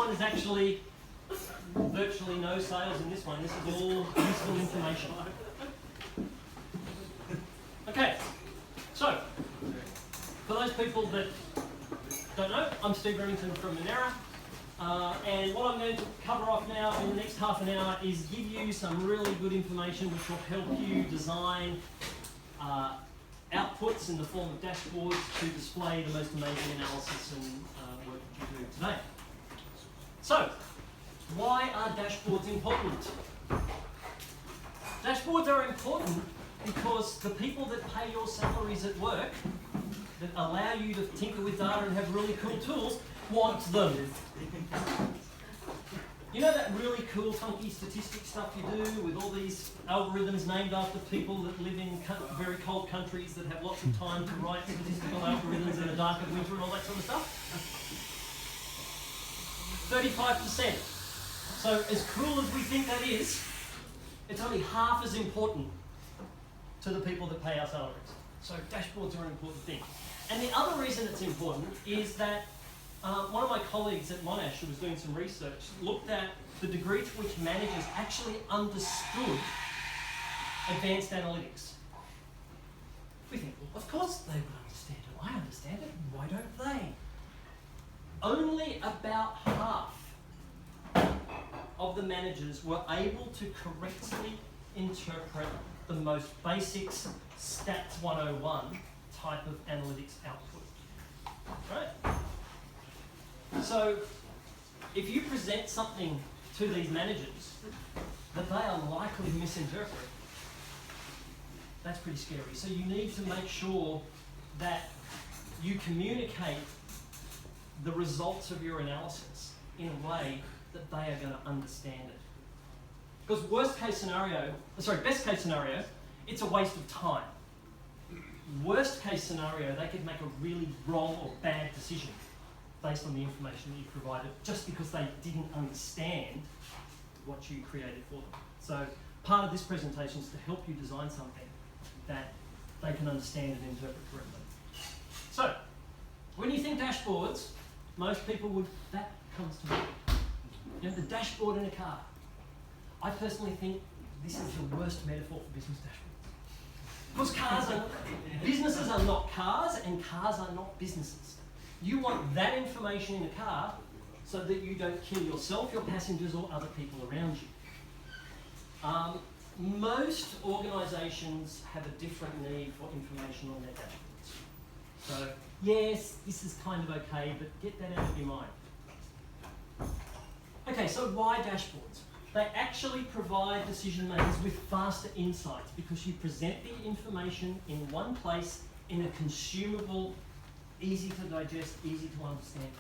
one is actually virtually no sales in this one. This is all useful information. Okay, so for those people that don't know, I'm Steve Remington from Minerra, and what I'm going to cover off now in the next half an hour is give you some really good information which will help you design outputs in the form of dashboards to display the most amazing analysis and work that you do today. So, why are dashboards important? Dashboards are important because the people that pay your salaries at work, that allow you to tinker with data and have really cool tools, want them. You know that really cool, funky statistics stuff you do with all these algorithms named after people that live in very cold countries that have lots of time to write statistical algorithms in the dark of winter and all that sort of stuff? 35%. So as cool as we think that is, it's only half as important to the people that pay our salaries. So dashboards are an important thing. And the other reason it's important is that one of my colleagues at Monash, who was doing some research, looked at the degree to which managers actually understood advanced analytics. We think, well, of course they would understand it. I understand it. Why don't they? Only about half of the managers were able to correctly interpret the most basic Stats 101 type of analytics output. Right? So, if you present something to these managers that they are likely to misinterpret, that's pretty scary. So you need to make sure that you communicate the results of your analysis in a way that they are going to understand it. Because best case scenario, it's a waste of time. Worst case scenario, they could make a really wrong or bad decision based on the information that you provided, just because they didn't understand what you created for them. So part of this presentation is to help you design something that they can understand and interpret correctly. So, when you think dashboards, most people would, that comes to mind. You know, the dashboard in a car. I personally think this is the worst metaphor for business dashboards. Because businesses are not cars, and cars are not businesses. You want that information in a car so that you don't kill yourself, your passengers, or other people around you. Most organisations have a different need for information on their dashboards. So, yes, this is kind of okay, but get that out of your mind. Okay, so why dashboards? They actually provide decision makers with faster insights because you present the information in one place in a consumable, easy to digest, easy to understand.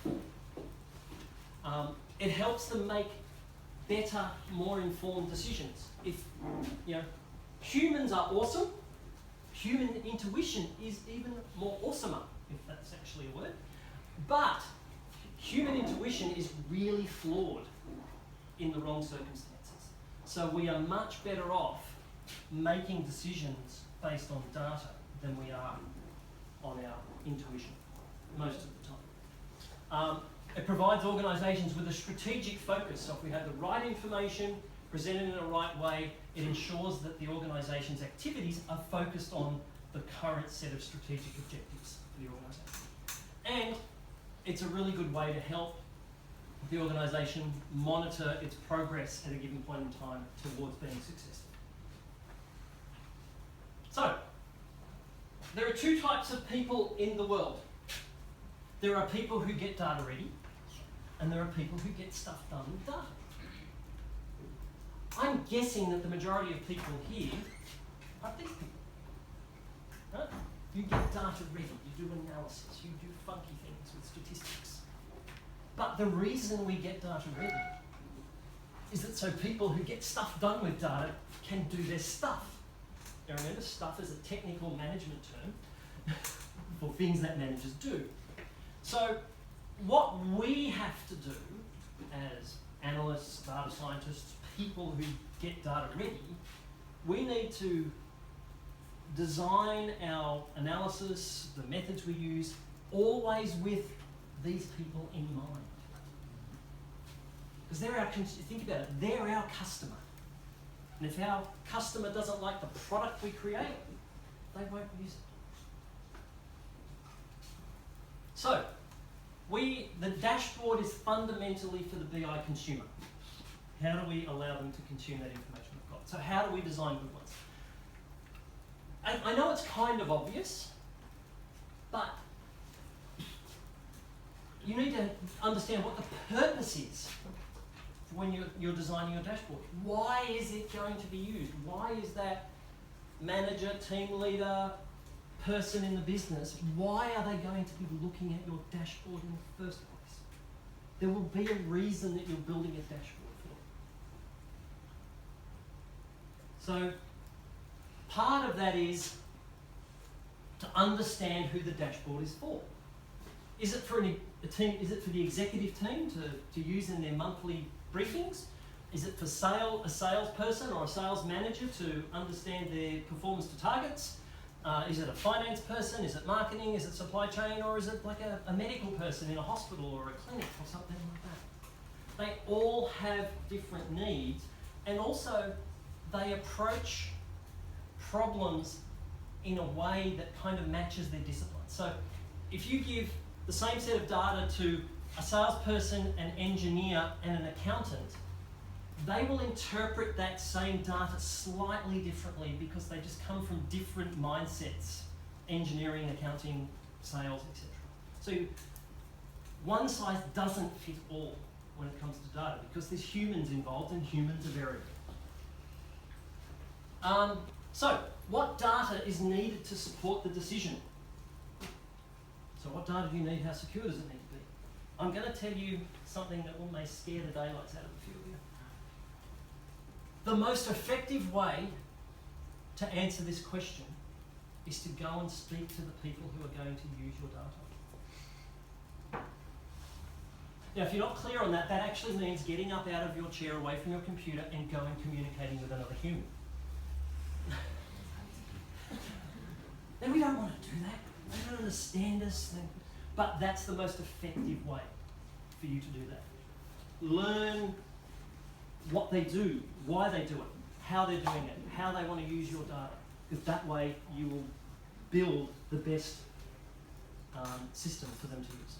It helps them make better, more informed decisions. If, you know, humans are awesome, human intuition is even more awesomer, if that's actually a word. But human intuition is really flawed in the wrong circumstances. So we are much better off making decisions based on data than we are on our intuition, most of the time. It provides organisations with a strategic focus. So if we have the right information presented in the right way, it ensures that the organisation's activities are focused on the current set of strategic objectives for the organisation. And it's a really good way to help the organisation monitor its progress at a given point in time towards being successful. So, there are two types of people in the world. There are people who get data ready, and there are people who get stuff done with data. I'm guessing that the majority of people here are these people. Right? You get data ready, you do analysis, you do funky things with statistics. But the reason we get data ready is that so people who get stuff done with data can do their stuff. Now remember, stuff is a technical management term for things that managers do. So what we have to do as analysts, data scientists, people who get data ready, we need to design our analysis, the methods we use, always with these people in mind. Because think about it, they're our customer. And if our customer doesn't like the product we create, they won't use it. So, the dashboard is fundamentally for the BI consumer. How do we allow them to consume that information we've got? So how do we design good ones? I know it's kind of obvious, but you need to understand what the purpose is when you're designing your dashboard. Why is it going to be used? Why is that manager, team leader, person in the business, why are they going to be looking at your dashboard in the first place? There will be a reason that you're building a dashboard for. So part of that is to understand who the dashboard is for. Is it for a team? Is it for the executive team to use in their monthly briefings? Is it for a salesperson or a sales manager to understand their performance to targets? Is it a finance person? Is it marketing? Is it supply chain? Or is it like a medical person in a hospital or a clinic or something like that? They all have different needs, and also they approach problems in a way that kind of matches their discipline. So if you give the same set of data to a salesperson, an engineer, and an accountant, they will interpret that same data slightly differently because they just come from different mindsets: engineering, accounting, sales, etc. So one size doesn't fit all when it comes to data because there's humans involved and humans are variable. So what data is needed to support the decision? So what data do you need? How secure does it need to be? I'm going to tell you something that may scare the daylights out of a few of you. The most effective way to answer this question is to go and speak to the people who are going to use your data. Now, if you're not clear on that, that actually means getting up out of your chair, away from your computer, and going and communicating with another human. Now, we don't want to do that. They don't understand us. But that's the most effective way for you to do that. Learn what they do, why they do it, how they're doing it, how they want to use your data. Because that way you will build the best system for them to use.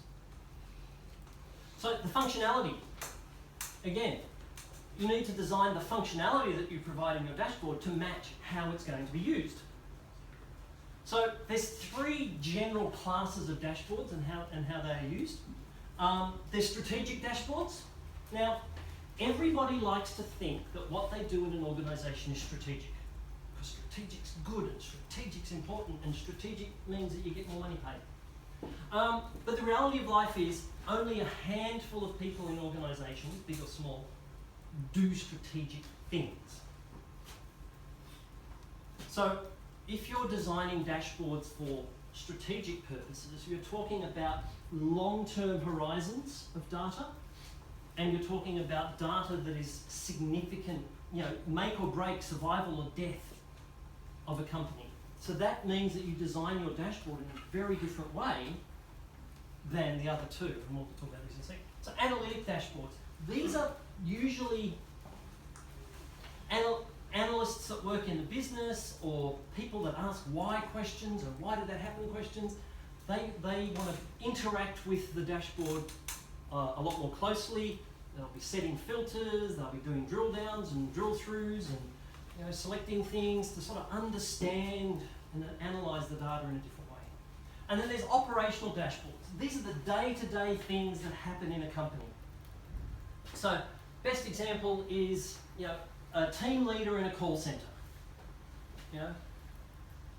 So the functionality. Again, you need to design the functionality that you provide in your dashboard to match how it's going to be used. So there's three general classes of dashboards and how they are used. There's strategic dashboards. Now, everybody likes to think that what they do in an organisation is strategic. Because strategic's good and strategic's important and strategic means that you get more money paid. But the reality of life is only a handful of people in organisations, big or small, do strategic things. So if you're designing dashboards for strategic purposes, you're talking about long-term horizons of data, and you're talking about data that is significant, make or break survival or death of a company. So that means that you design your dashboard in a very different way than the other two, and we'll talk about this in a second. So analytic dashboards. These are usually analysts that work in the business or people that ask why questions and why did that happen questions. They want to interact with the dashboard a lot more closely. They'll be setting filters, they'll be doing drill downs and drill throughs and selecting things to sort of understand and analyse the data in a different way. And then there's operational dashboards. These are the day-to-day things that happen in a company. So best example is a team leader in a call centre.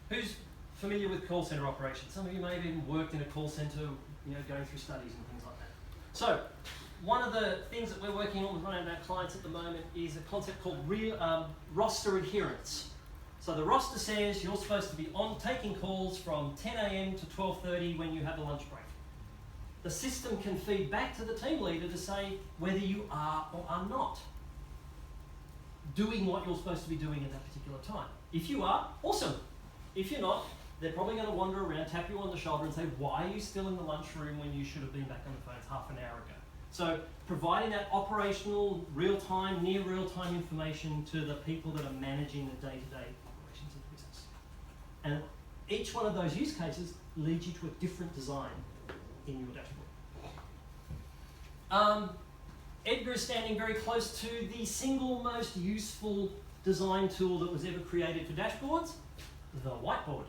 Who's familiar with call centre operations? Some of you may have even worked in a call centre, going through studies and things like that. So one of the things that we're working on with one of our clients at the moment is a concept called roster adherence. So the roster says you're supposed to be taking calls from 10 a.m. to 12:30 when you have a lunch break. The system can feed back to the team leader to say whether you are or are not doing what you're supposed to be doing at that particular time. If you are, awesome. If you're not, they're probably going to wander around, tap you on the shoulder and say, why are you still in the lunchroom when you should have been back on the phones half an hour ago? So providing that operational, real-time, near real-time information to the people that are managing the day-to-day operations of the business. And each one of those use cases leads you to a different design in your dashboard. Edgar is standing very close to the single most useful design tool that was ever created for dashboards, the whiteboard.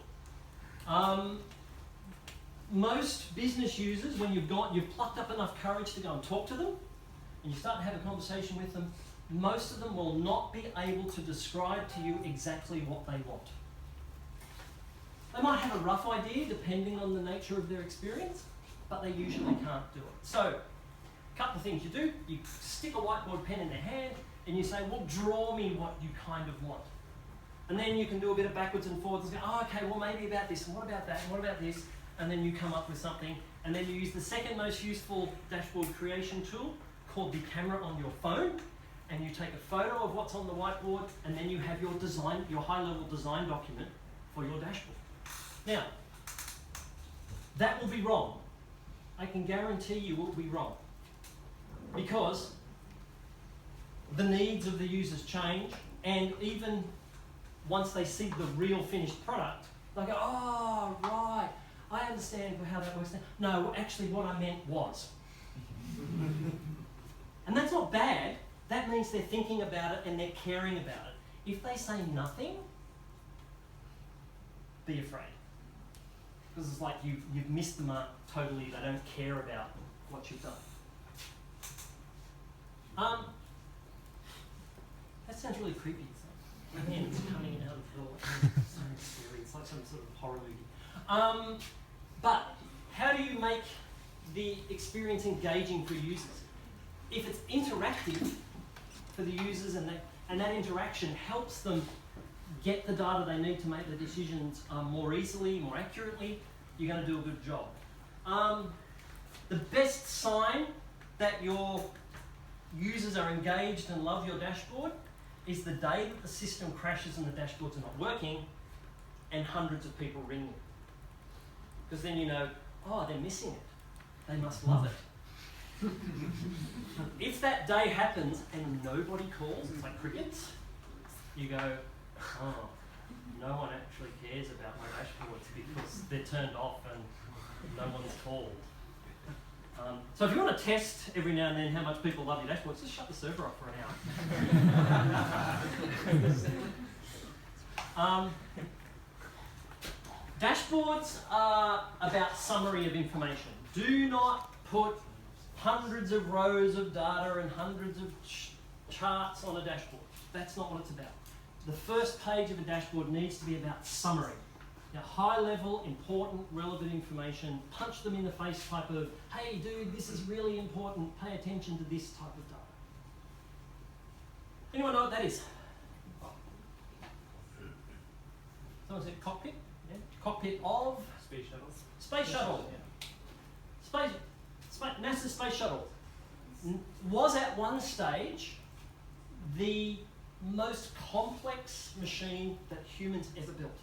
Most business users, when you've plucked up enough courage to go and talk to them, and you start to have a conversation with them, most of them will not be able to describe to you exactly what they want. They might have a rough idea depending on the nature of their experience, but they usually can't do it. So, a couple of things you do, you stick a whiteboard pen in their hand and you say, well, draw me what you kind of want. And then you can do a bit of backwards and forwards and go, oh, okay, well, maybe about this, and what about that, and what about this? And then you come up with something, and then you use the second most useful dashboard creation tool called the camera on your phone, and you take a photo of what's on the whiteboard, and then you have your design, your high-level design document for your dashboard. Now, that will be wrong. I can guarantee you it will be wrong, because the needs of the users change, and even once they see the real finished product, they go, oh, right, I understand how that works now. No, actually what I meant was. And that's not bad. That means they're thinking about it and they're caring about it. If they say nothing, be afraid. Because it's like you've missed the mark totally. They don't care about what you've done. That sounds really creepy. Hands coming out of the door. So scary. It's like some sort of horror movie. But how do you make the experience engaging for users? If it's interactive for the users and that interaction helps them get the data they need to make the decisions more easily, more accurately, you're going to do a good job. The best sign that your users are engaged and love your dashboard is the day that the system crashes and the dashboards are not working and hundreds of people ring you. Because then you know, oh, they're missing it. They must love it. If that day happens and nobody calls, it's like crickets, you go, oh, no one actually cares about my dashboards because they're turned off and no one's called. So if you want to test every now and then how much people love your dashboards, just shut the server off for an hour. Dashboards are about summary of information. Do not put hundreds of rows of data and hundreds of charts on a dashboard. That's not what it's about. The first page of a dashboard needs to be about summary. Now, high level, important, relevant information, punch them in the face type of, hey dude, this is really important, pay attention to this type of data. Anyone know what that is? Someone said cockpit? Yeah. Cockpit of? Space shuttle. Space shuttle. Yeah. NASA's space shuttle was at one stage the most complex machine that humans ever built.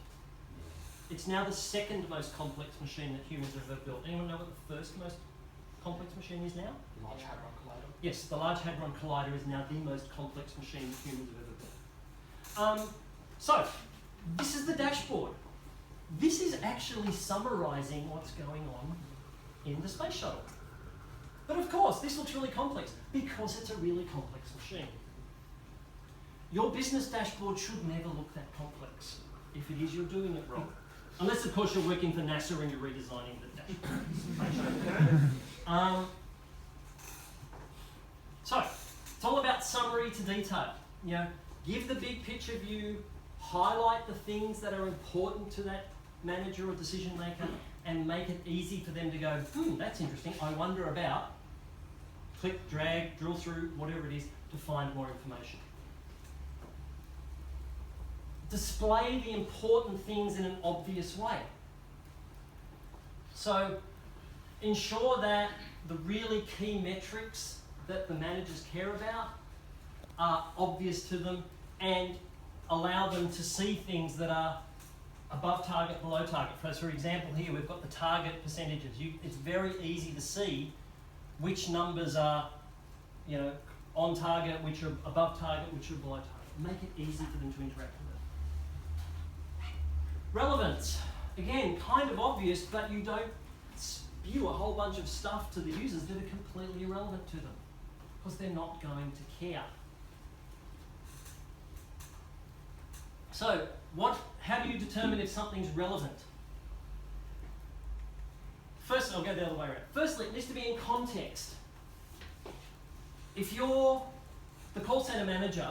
It's now the second most complex machine that humans have ever built. Anyone know what the first most complex machine is now? Large Hadron Collider. Yes, the Large Hadron Collider is now the most complex machine that humans have ever built. So, this is the dashboard. This is actually summarizing what's going on in the space shuttle. But of course, this looks really complex because it's a really complex machine. Your business dashboard should never look that complex. If it is, you're doing it wrong. Unless, of course, you're working for NASA and you're redesigning the dashboard. So, it's all about summary to detail. You know, give the big picture view, highlight the things that are important to that manager or decision maker, and make it easy for them to go, that's interesting, I wonder about, click, drag, drill through, whatever it is, to find more information. Display the important things in an obvious way. So ensure that the really key metrics that the managers care about are obvious to them and allow them to see things that are above target, below target. So for example here we've got the target percentages. It's very easy to see which numbers are, on target, which are above target, which are below target. Make it easy for them to interact with it. Relevance. Again, kind of obvious, but you don't spew a whole bunch of stuff to the users that are completely irrelevant to them, because they're not going to care. So, how do you determine if something's relevant? First, I'll go the other way around. Firstly, it needs to be in context. If you're the call center manager,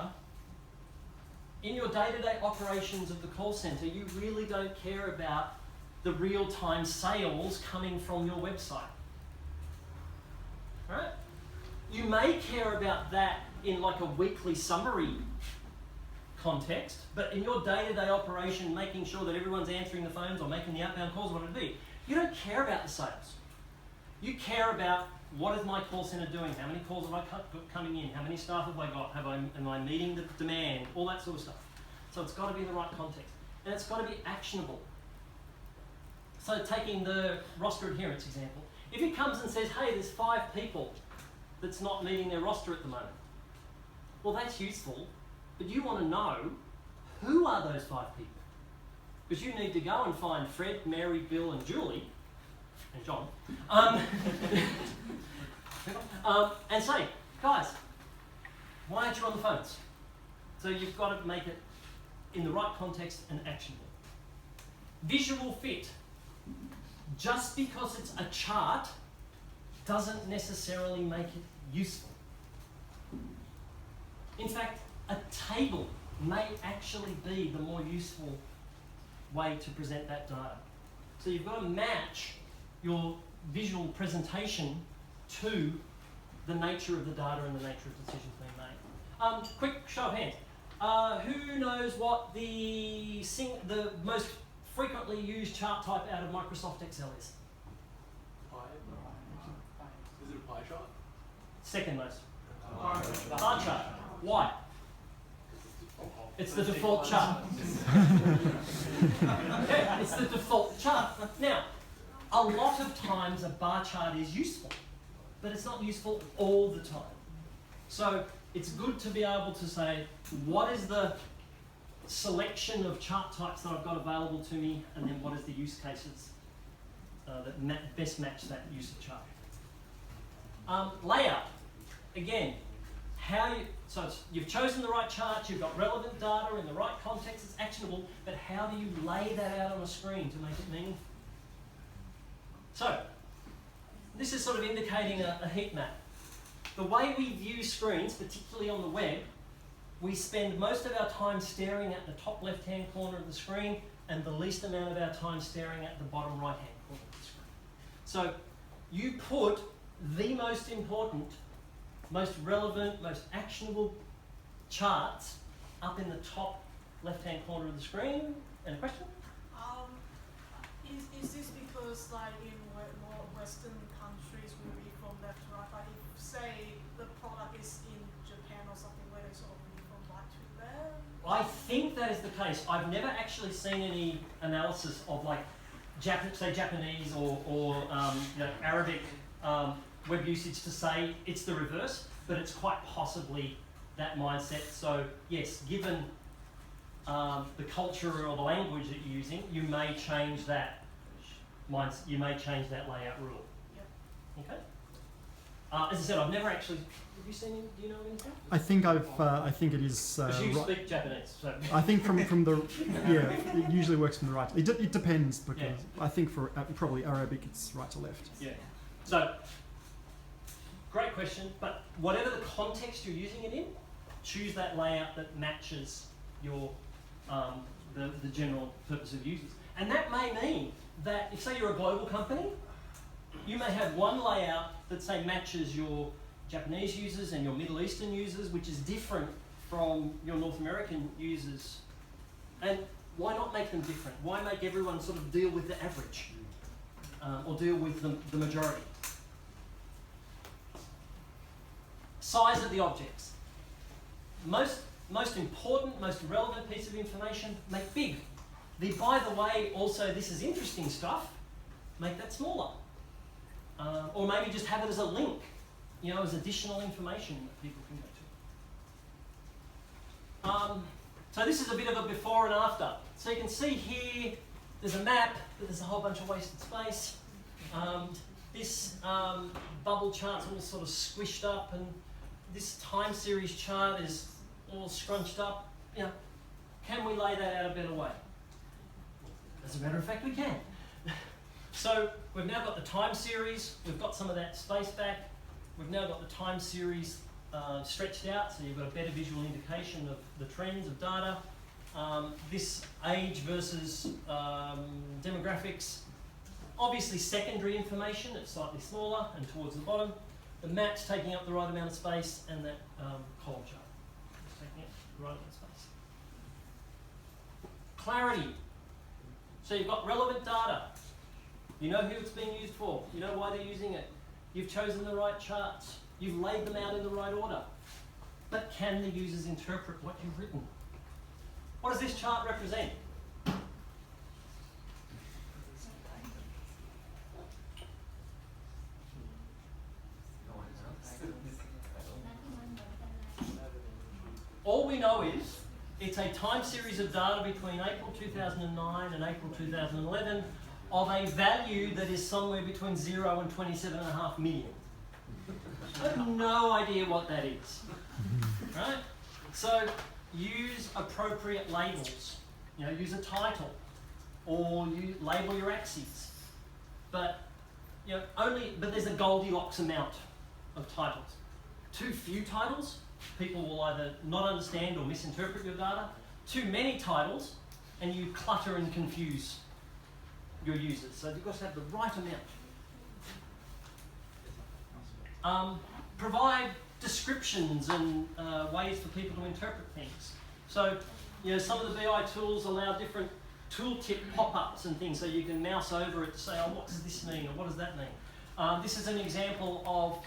in your day-to-day operations of the call center, you really don't care about the real-time sales coming from your website. Right? You may care about that in like a weekly summary context, but in your day-to-day operation, making sure that everyone's answering the phones or making the outbound calls, whatever it be, you don't care about the sales. You care about what is my call center doing, how many calls have I got coming in, how many staff have I got, am I meeting the demand, all that sort of stuff. So it's got to be in the right context, and it's got to be actionable. So taking the roster adherence example, if it comes and says, hey, there's 5 people that's not meeting their roster at the moment, well, that's useful, but you want to know who are those 5 people. Because you need to go and find Fred, Mary, Bill, and Julie, and John, and say, guys, why aren't you on the phones? So you've got to make it in the right context and actionable. Visual fit. Just because it's a chart doesn't necessarily make it useful. In fact, a table may actually be the more useful way to present that data. So you've got to match your visual presentation to the nature of the data and the nature of decisions being made. Quick show of hands. Who knows what the most frequently used chart type out of Microsoft Excel is? Pie? Is it a pie chart? Second most. Bar chart. Why? It's the default chart. Yeah, it's the default chart. Now, a lot of times a bar chart is useful, but it's not useful all the time. So it's good to be able to say, what is the selection of chart types that I've got available to me, and then what is the use cases that best match that use of chart. Layout. Again, you've chosen the right chart, you've got relevant data in the right context, it's actionable, but how do you lay that out on a screen to make it meaningful? So, this is sort of indicating a heat map. The way we view screens, particularly on the web, we spend most of our time staring at the top left-hand corner of the screen and the least amount of our time staring at the bottom right-hand corner of the screen. So, you put the most important, most relevant, most actionable charts up in the top left-hand corner of the screen. And a question? Is this because, like, in more Western countries, we read from left to right? Like, if, say, the product is in Japan or something, where they sort of read from right to left? I think that is the case. I've never actually seen any analysis of, like, say Japanese or Arabic web usage to say it's the reverse, but it's quite possibly that mindset. So yes, given the culture or the language that you're using, you may change that layout rule. Yep. Okay. As I said, I've never actually. Have you seen? Do you know anything? I think it is. Because you speak Japanese, so. I think from the it usually works from the right. It depends because I think for probably Arabic it's right to left. Yeah. So. Great question, but whatever the context you're using it in, choose that layout that matches your the general purpose of users. And that may mean that if, say, you're a global company, you may have one layout that, say, matches your Japanese users and your Middle Eastern users, which is different from your North American users. And why not make them different? Why make everyone sort of deal with the average or deal with the majority? Size of the objects. Most important, most relevant piece of information, make big. By the way, also this is interesting stuff, make that smaller. Or maybe just have it as a link as additional information that people can go to. So this is a bit of a before and after. So you can see here, there's a map, but there's a whole bunch of wasted space. This bubble chart's all sort of squished up, and this time series chart is all scrunched up. Can we lay that out a better way? As a matter of fact, we can. So we've now got the time series, we've got some of that space back, we've now got the time series stretched out, so you've got a better visual indication of the trends of data. This age versus demographics, obviously secondary information, it's slightly smaller and towards the bottom. The map's taking up the right amount of space, and that column chart is taking up the right amount of space. Clarity. So you've got relevant data. You know who it's being used for. You know why they're using it. You've chosen the right charts. You've laid them out in the right order. But can the users interpret what you've written? What does this chart represent? All we know is it's a time series of data between April 2009 and April 2011 of a value that is somewhere between 0 and 27.5 million. I have no idea what that is, right? So use appropriate labels. Use a title, or you label your axes. But but there's a Goldilocks amount of titles. Too few titles, people will either not understand or misinterpret your data. Too many titles, and you clutter and confuse your users. So you've got to have the right amount. Provide descriptions and ways for people to interpret things. So, some of the BI tools allow different tooltip pop-ups and things, so you can mouse over it to say, what does this mean, or what does that mean? This is an example of,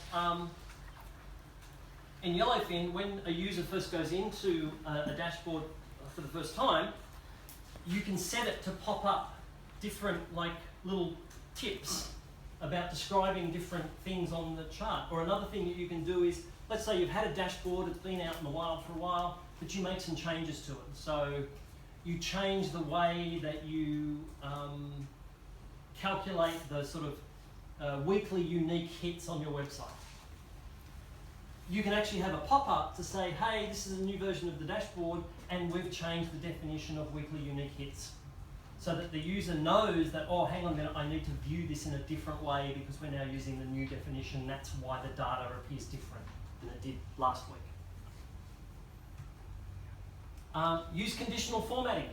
in Yellowfin, when a user first goes into a dashboard for the first time, you can set it to pop up different little tips about describing different things on the chart. Or another thing that you can do is, let's say you've had a dashboard, it's been out in the wild for a while, but you make some changes to it. So you change the way that you calculate the sort of weekly unique hits on your website. You can actually have a pop-up to say, hey, this is a new version of the dashboard, and we've changed the definition of weekly unique hits. So that the user knows that, hang on a minute, I need to view this in a different way because we're now using the new definition. That's why the data appears different than it did last week. Use conditional formatting.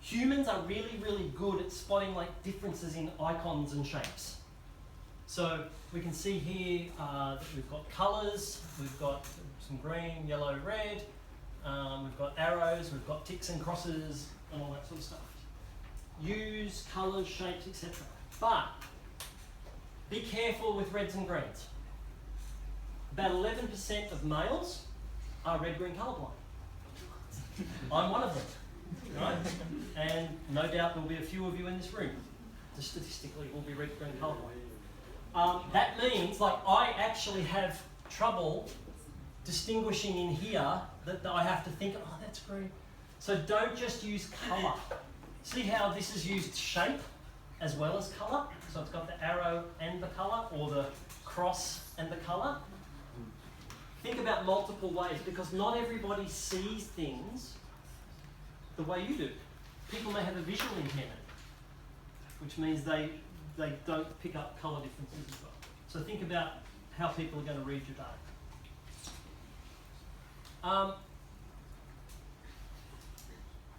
Humans are really, really good at spotting differences in icons and shapes. So we can see here that we've got colours, we've got some green, yellow, red, we've got arrows, we've got ticks and crosses, and all that sort of stuff. Use colours, shapes, etc. But be careful with reds and greens. About 11% of males are red-green colourblind. I'm one of them, right? And no doubt there'll be a few of you in this room. Statistically, will be red-green colourblind. That means, I actually have trouble distinguishing in here that I have to think, that's green. So don't just use colour. See how this is used shape as well as colour? So it's got the arrow and the colour, or the cross and the colour. Think about multiple ways, because not everybody sees things the way you do. People may have a visual impairment, which means they don't pick up colour differences as well. So think about how people are going to read your data.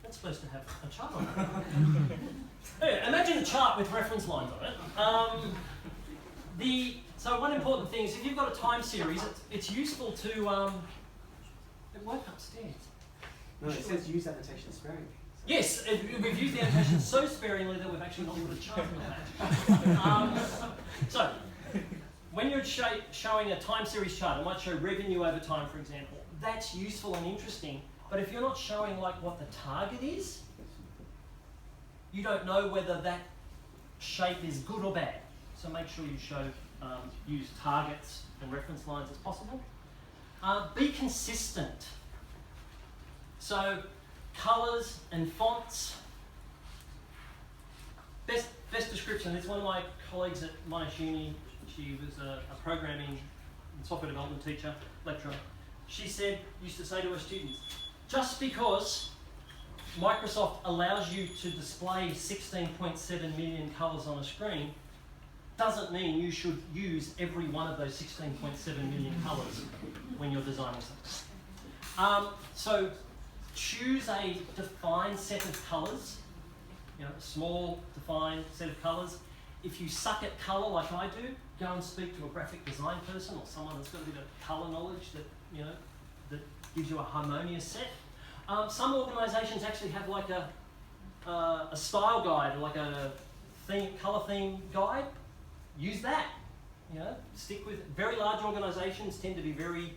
That's supposed to have a chart on it. Anyway, imagine a chart with reference lines on it. So one important thing is, if you've got a time series, it's useful to... it won't upstairs. No, it says use annotation sparingly. Yes, we've used the annotation so sparingly that we've actually not put a chart on that. So, when you're showing a time series chart, it might show revenue over time, for example. That's useful and interesting. But if you're not showing what the target is, you don't know whether that shape is good or bad. So make sure you use targets and reference lines as possible. Be consistent. So colours and fonts. Best description, it's one of my colleagues at Monash Uni. She was a programming and software development teacher, lecturer. She used to say to her students, just because Microsoft allows you to display 16.7 million colours on a screen doesn't mean you should use every one of those 16.7 million colours when you're designing something. So choose a defined set of colours, a small defined set of colours. If you suck at colour like I do, go and speak to a graphic design person or someone that's got a bit of colour knowledge that gives you a harmonious set. Some organisations actually have like a style guide, like a colour theme guide. Use that. Stick with very large organisations tend to be very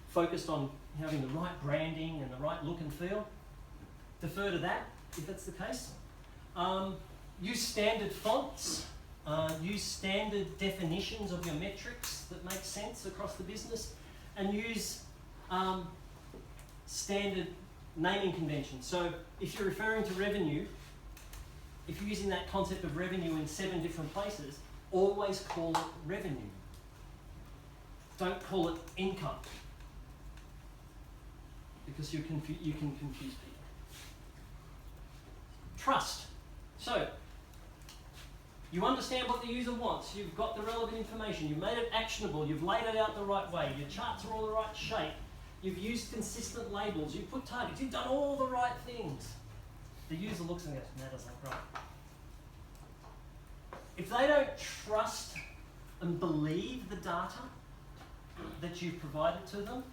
focused on having the right branding and the right look and feel. Defer to that if that's the case. Use standard fonts. Use standard definitions of your metrics that make sense across the business, and use standard naming conventions. So if you're referring to revenue, if you're using that concept of revenue in 7 different places, always call it revenue. Don't call it income, because you can confuse people. Trust. So you understand what the user wants, you've got the relevant information, you've made it actionable, you've laid it out the right way, your charts are all the right shape, you've used consistent labels, you've put targets, you've done all the right things. The user looks and goes, that doesn't look right. If they don't trust and believe the data that you've provided to them,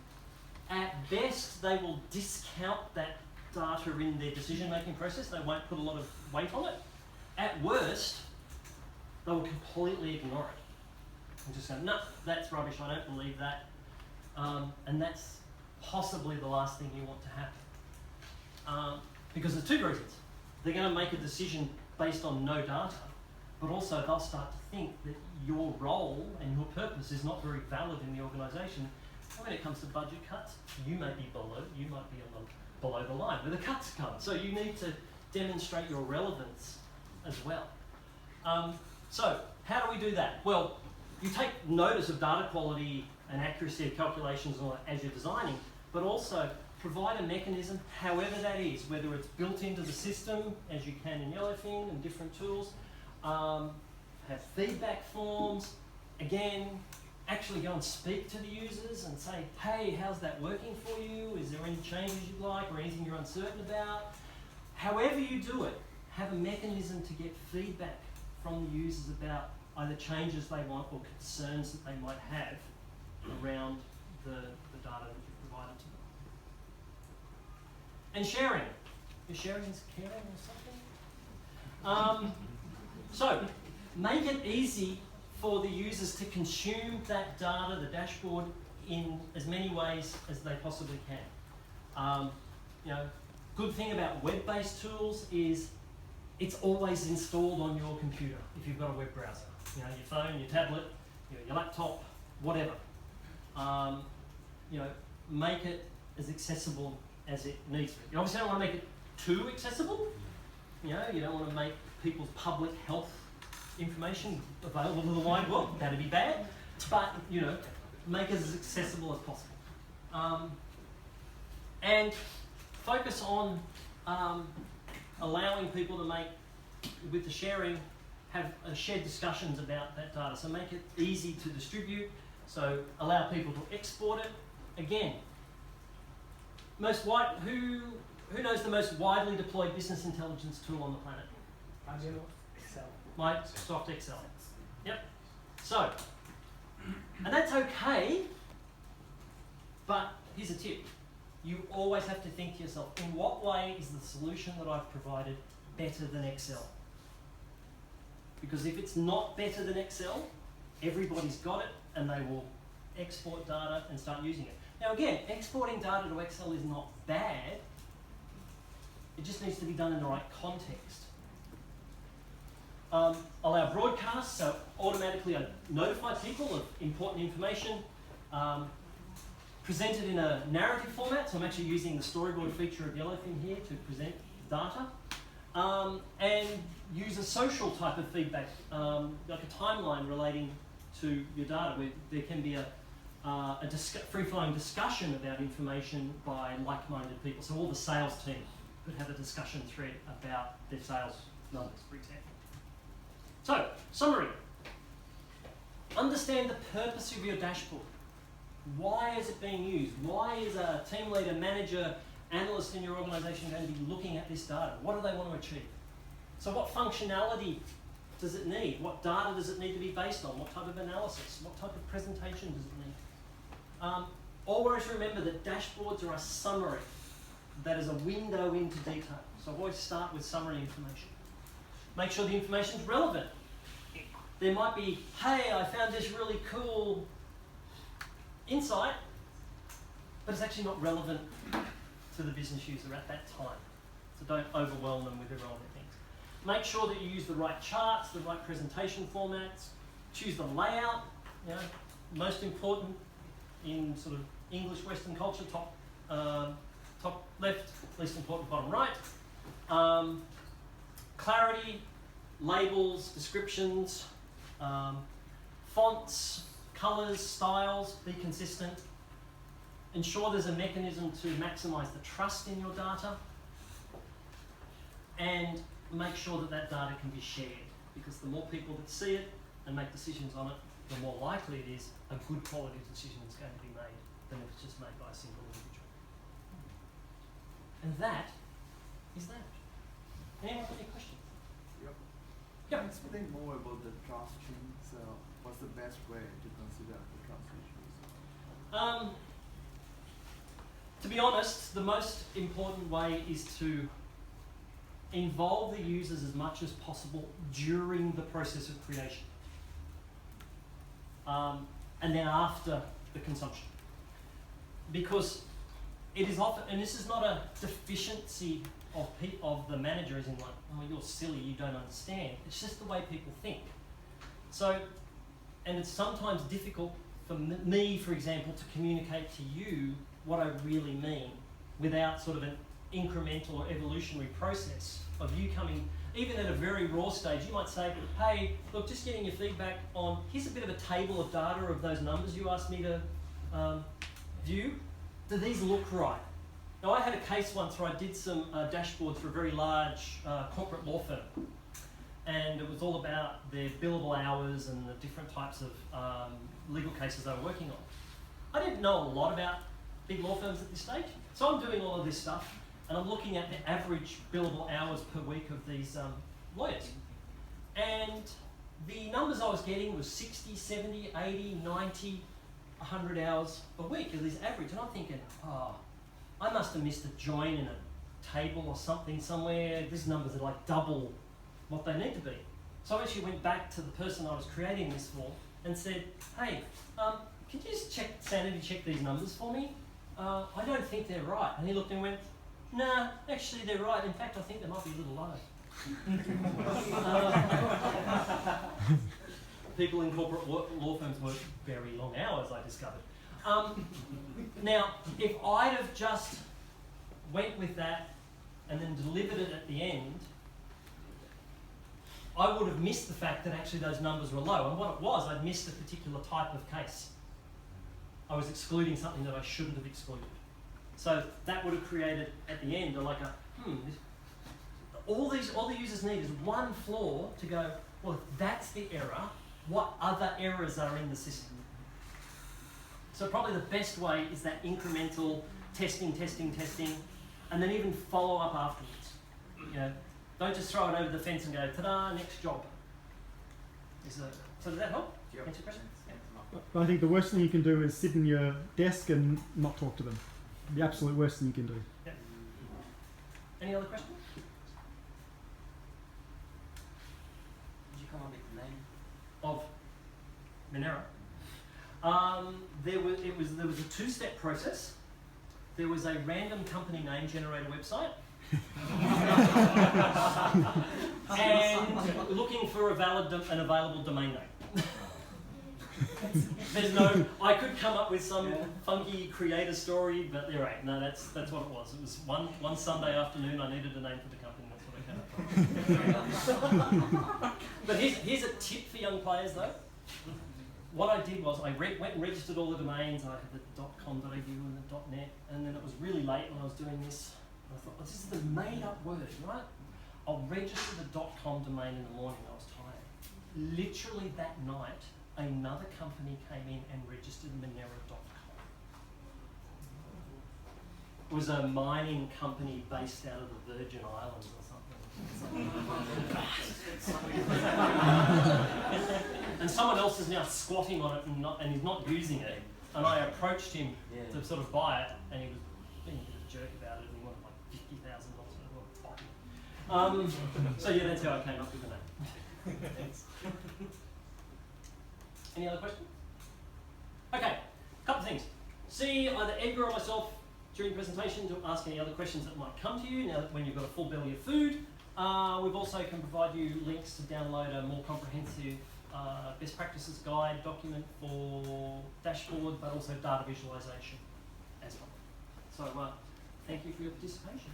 at best they will discount that data in their decision-making process. They won't put a lot of weight on it. At worst, they will completely ignore it and just go, no, that's rubbish, I don't believe that. And that's possibly the last thing you want to happen. Because there's 2 reasons. They're going to make a decision based on no data, but also they'll start to think that your role and your purpose is not very valid in the organisation. When it comes to budget cuts, you may be below the line where the cuts come. So you need to demonstrate your relevance as well. So how do we do that? Well, you take notice of data quality and accuracy of calculations as you're designing, but also provide a mechanism, however that is, whether it's built into the system, as you can in Yellowfin and different tools, have feedback forms, again, actually go and speak to the users and say, hey, how's that working for you? Is there any changes you'd like or anything you're uncertain about? However you do it, have a mechanism to get feedback from the users about either changes they want or concerns that they might have around the data that you've provided to them. And sharing. Is sharing caring or something? So, make it easy for the users to consume that data, the dashboard, in as many ways as they possibly can. Good thing about web-based tools is it's always installed on your computer if you've got a web browser. Your phone, your tablet, your laptop, whatever. Make it as accessible as it needs to be. You obviously don't want to make it too accessible. You don't want to make people's public health information available to the wide world. That'd be bad. But, make it as accessible as possible. And focus on allowing people to make, with the sharing, have shared discussions about that data. So make it easy to distribute. So allow people to export it. Again, who knows the most widely deployed business intelligence tool on the planet? Microsoft Excel. Yep. So, and that's okay, but here's a tip. You always have to think to yourself, in what way is the solution that I've provided better than Excel? Because if it's not better than Excel, everybody's got it and they will export data and start using it. Now again, exporting data to Excel is not bad. It just needs to be done in the right context. Allow broadcasts, so automatically I notify people of important information. Presented in a narrative format, so I'm actually using the storyboard feature of Yellowfin here to present data. And use a social type of feedback, like a timeline relating to your data, where there can be a free-flowing discussion about information by like-minded people. So all the sales team could have a discussion thread about their sales numbers, for example. So, summary. Understand the purpose of your dashboard. Why is it being used? Why is a team leader, manager, analyst in your organisation going to be looking at this data? What do they want to achieve? So what functionality does it need? What data does it need to be based on? What type of analysis? What type of presentation does it need? Always remember that dashboards are a summary that is a window into detail. So always start with summary information. Make sure the information is relevant. There might be, hey, I found this really cool insight, but it's actually not relevant to the business user at that time. So don't overwhelm them with irrelevant things. Make sure that you use the right charts, the right presentation formats. Choose the layout. You know, most important in sort of English Western culture, top left, least important bottom right. Clarity, labels, descriptions, fonts, colours, styles, be consistent. Ensure there's a mechanism to maximise the trust in your data. And make sure that that data can be shared, because the more people that see it and make decisions on it, the more likely it is a good quality decision is going to be made than if it's just made by a single individual. And that is that. Anyone have any questions? Yep. Yep. Can you explain more about the trust chain? So what's the best way to consider the trust issues? To be honest, the most important way is to involve the users as much as possible during the process of creation. And then after the consumption. Because it is often, and this is not a deficiency of the manager, as in like, oh, you're silly, you don't understand. It's just the way people think. So, and it's sometimes difficult for me, for example, to communicate to you what I really mean without sort of an incremental or evolutionary process of you coming, even at a very raw stage, you might say, hey, look, just getting your feedback on, here's a bit of a table of data of those numbers you asked me to view. Do these look right? Now, I had a case once where I did some dashboards for a very large corporate law firm. And it was all about their billable hours and the different types of legal cases they were working on. I didn't know a lot about big law firms at this stage. So I'm doing all of this stuff, and I'm looking at the average billable hours per week of these lawyers. And the numbers I was getting was 60, 70, 80, 90, 100 hours a week of this average. And I'm thinking, oh, I must have missed a join in a table or something somewhere. These numbers are like double what they need to be. So I actually went back to the person I was creating this for and said, hey, could you just sanity check these numbers for me? I don't think they're right. And he looked and went, nah, actually they're right. In fact, I think they might be a little low. People in corporate law firms work very long hours, I discovered. Now, if I'd have just went with that and then delivered it at the end, I would have missed the fact that actually those numbers were low. And what it was, I'd missed a particular type of case. I was excluding something that I shouldn't have excluded. So that would have created at the end like a, all the users need is one flaw to go, well, if that's the error, what other errors are in the system? So probably the best way is that incremental testing, and then even follow up afterwards. You know, don't just throw it over the fence and go, ta-da, next job. So does that help? Yep. Answer your question? But I think the worst thing you can do is sit in your desk and not talk to them. The absolute worst thing you can do. Yeah. Any other questions? Did you come up with the name? Of Minerra. There was a two-step process. There was a random company name generator website, And looking for an available domain name. There's no. I could come up with some funky creator story, but there ain't. No, that's what it was. It was one Sunday afternoon. I needed a name for the company. That's what I came up with. But here's a tip for young players, though. What I did was I went and registered all the domains. I had the .com.au and the .net, and then it was really late when I was doing this. I thought, this is the made-up word, right? I'll register the .com domain in the morning. I was tired. Literally that night, another company came in and registered Minerra.com. It was a mining company based out of the Virgin Islands or something. And someone else is now squatting on it and he's not using it. And I approached him to sort of buy it, and he was being a bit of a jerk about it, and he wanted like $50,000. So yeah, that's how I came up with the name. Thanks. Any other questions? Okay, couple of things. See either Edgar or myself during the presentation to ask any other questions that might come to you now that when you've got a full belly of food. We've also can provide you links to download a more comprehensive best practices guide document for dashboard, but also data visualization as well. So thank you for your participation.